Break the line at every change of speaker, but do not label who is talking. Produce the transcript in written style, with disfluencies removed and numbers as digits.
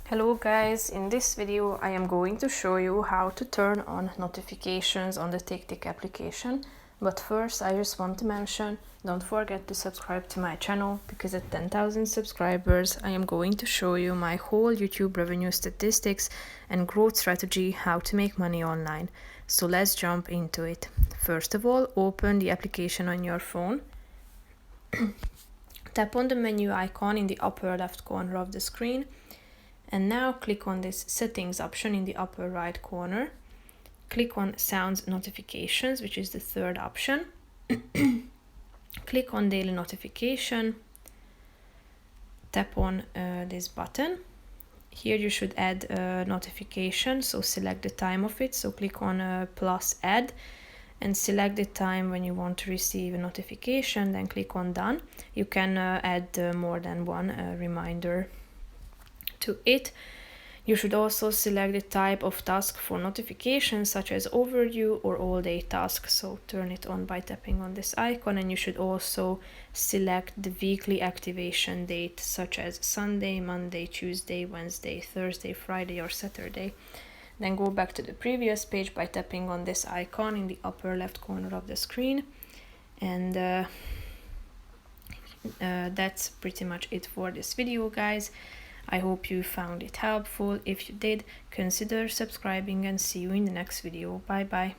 Hello guys, in this video I am going to show you how to turn on notifications on the TickTick application. But first I just want to mention, don't forget to subscribe to my channel, because at 10,000 subscribers I am going to show you my whole YouTube revenue statistics and growth strategy, how to make money online. So let's jump into it. First of all, open the application on your phone. Tap on the menu icon in the upper left corner of the screen. And now click on this settings option in the upper right corner. Click on sounds notifications, which is the third option. Click on daily notification. Tap on this button. Here you should add a notification, so select the time of it. So click on plus add and select the time when you want to receive a notification, then click on done. You can add more than one reminder to it. You should also select the type of task for notifications, such as overview or all day task. So turn it on by tapping on this icon, and you should also select the weekly activation date, such as Sunday, Monday, Tuesday, Wednesday, Thursday, Friday or Saturday. Then go back to the previous page by tapping on this icon in the upper left corner of the screen. And that's pretty much it for this video, guys. I hope you found it helpful. If you did, consider subscribing and see you in the next video. Bye bye.